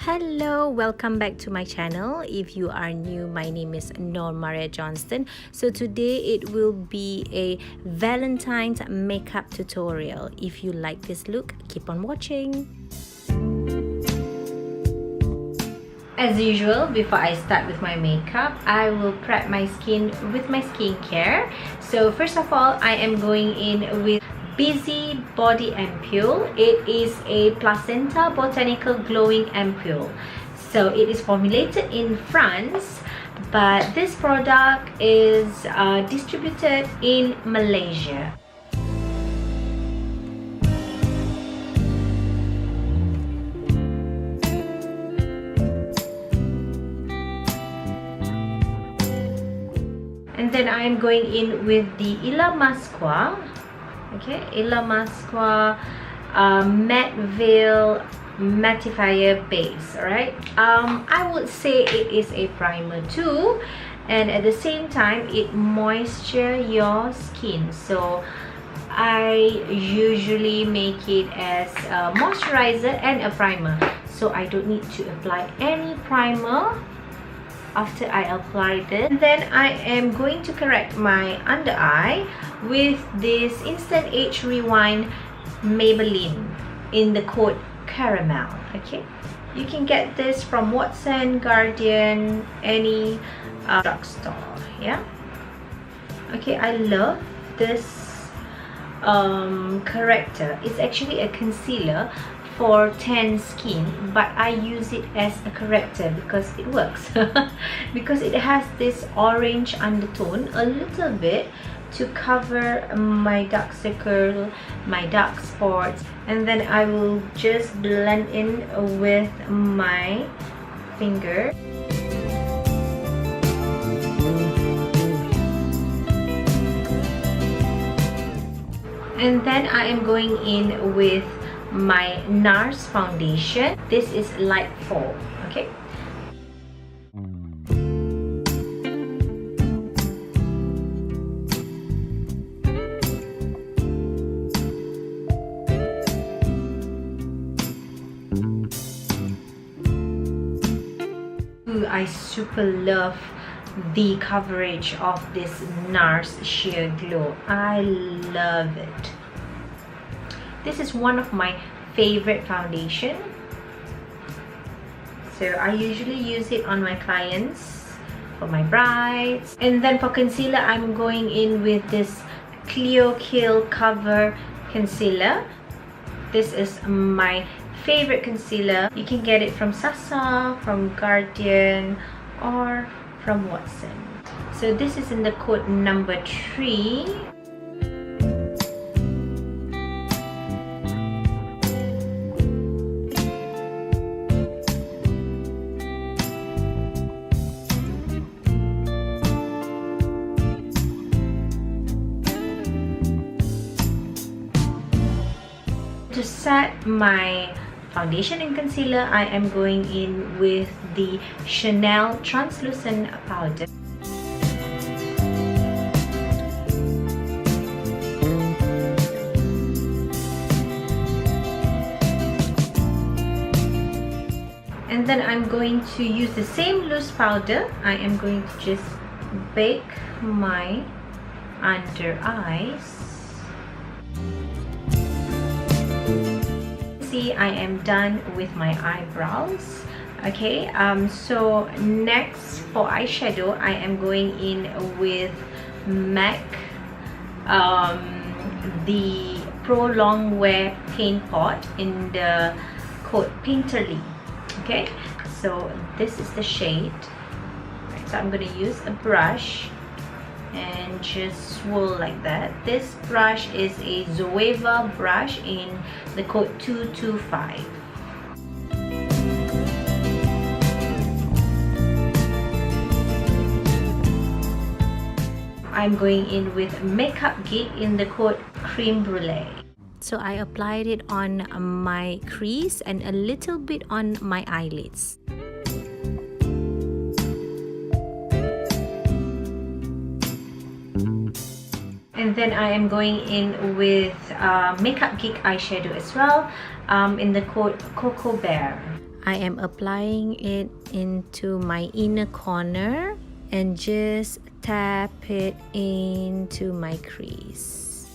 Hello, welcome back to my channel. If you are new, my name is Nor Maria Johnston. So today it will be a Valentine's makeup tutorial. If you like this look, keep on watching. As usual, before I start with my makeup, I will prep my skin with my skincare. So first of all, I am going in with Busy Body Ampoule. It is a placenta botanical glowing ampoule. So it is formulated in France, but this product is distributed in Malaysia. And then I am going in with the Ilamasqua. Okay, Ilamasqua Matte Veil Mattifier Base. Alright, I would say it is a primer too, and at the same time it moistures your skin. So I usually make it as a moisturizer and a primer, so I don't need to apply any primer after I apply this. And then I am going to correct my under eye with this Instant Age Rewind Maybelline in the code Caramel. Okay, you can get this from Watson, Guardian, any drugstore. Yeah, okay, I love this corrector. It's actually a concealer for tan skin, but I use it as a corrector because it works. Because it has this orange undertone a little bit to cover my dark circle, my dark spots, and then I will just blend in with my finger. And then I am going in with my NARS foundation. This is Light Fall. Okay, I super love the coverage of this NARS Sheer Glow. I love it. This is one of my favorite foundation. So I usually use it on my clients, for my brides. And then for concealer, I'm going in with this Cleo Kill Cover Concealer. This is my favorite concealer. You can get it from Sasa, from Guardian, or from Watson. So this is in the code number 3. To set my foundation and concealer, I am going in with the Chanel Translucent Powder. And then I'm going to use the same loose powder. I am going to just bake my under eyes. I am done with my eyebrows. Okay, so next for eyeshadow, I am going in with MAC the Pro Long Wear Paint Pot in the code Painterly. Okay, so this is the shade. Right, so I'm going to use a brush and just swirl like that. This brush is a Zoeva brush in the code 225. I'm going in with Makeup Geek in the code Creme Brulee. So I applied it on my crease and a little bit on my eyelids. And then I am going in with Makeup Geek eyeshadow as well, in the code Cocoa Bear. I am applying it into my inner corner and just tap it into my crease.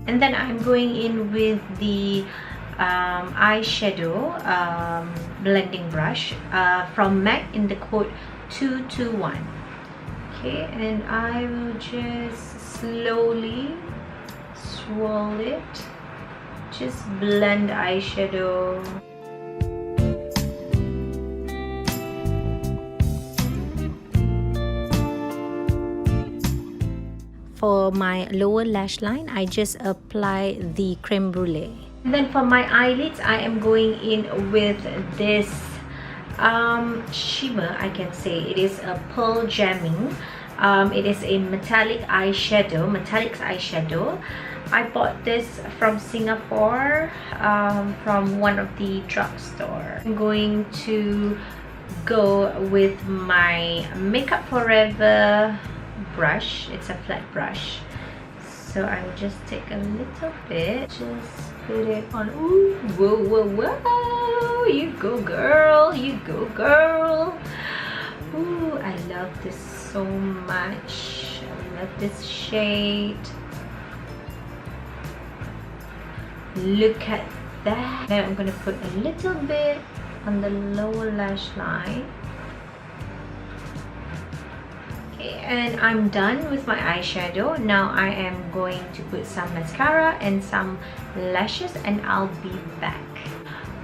And then I'm going in with the eyeshadow blending brush from MAC in the code 221. Okay, and I will just slowly swirl it, just blend eyeshadow. For my lower lash line, I just apply the creme brulee. And then for my eyelids, I am going in with this shimmer, I can say. It is a pearl jamming. It is a metallics eyeshadow. I bought this from Singapore, from one of the drugstore. I'm going to go with my Makeup Forever brush. It's a flat brush, so I will just take a little bit, just put it on. Ooh, whoa, whoa, whoa, you go girl, you go girl. Ooh, I love this so much. I love this shade. Look at that. Then I'm gonna put a little bit on the lower lash line. And I'm done with my eyeshadow. Now I am going to put some mascara and some lashes, and I'll be back.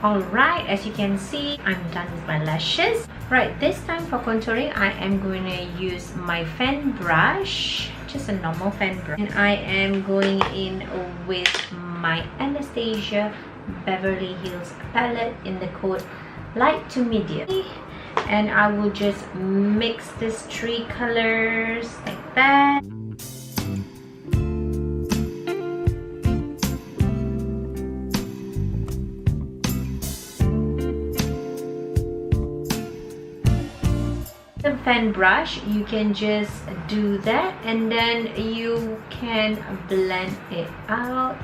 Alright, as you can see, I'm done with my lashes. Right, this time for contouring, I am going to use my fan brush, just a normal fan brush. And I am going in with my Anastasia Beverly Hills palette in the code light to medium. And I will just mix these three colors like that. The fan brush, you can just do that, and then you can blend it out.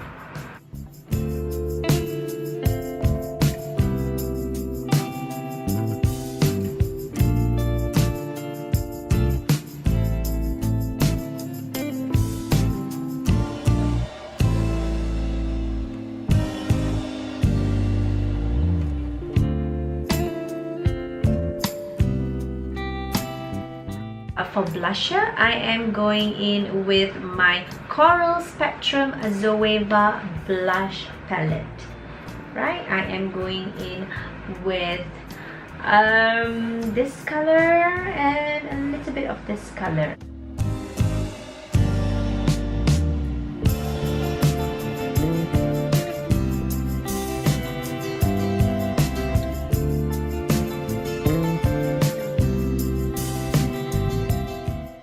For blusher, I am going in with my Coral Spectrum Zoeva blush palette. Right, I am going in with this color and a little bit of this color.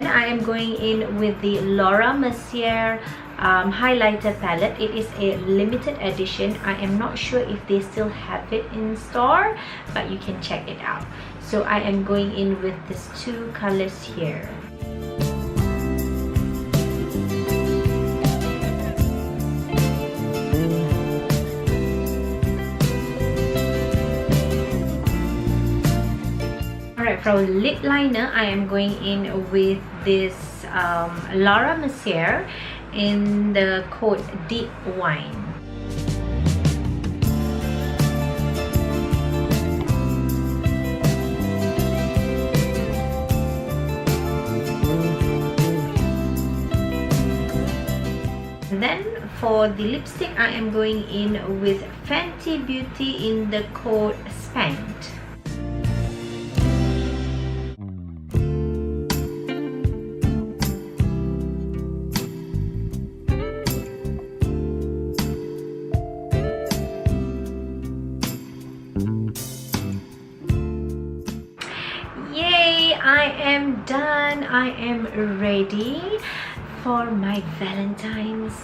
I am going in with the Laura Mercier highlighter palette. It is a limited edition. I am not sure if they still have it in store, but you can check it out. So I am going in with these two colors here. Alright, for lip liner, I am going in with this Laura Mercier in the code Deep Wine. And then for the lipstick, I am going in with Fenty Beauty in the code Spanked. I am done. I am ready for my Valentine's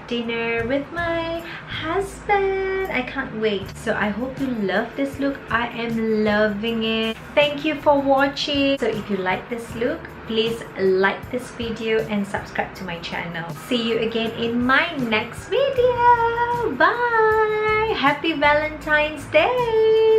dinner with my husband. I can't wait. So I hope you love this look. I am loving it. Thank you for watching. So if you like this look, please like this video and subscribe to my channel. See you again in my next video. Bye. Happy Valentine's Day.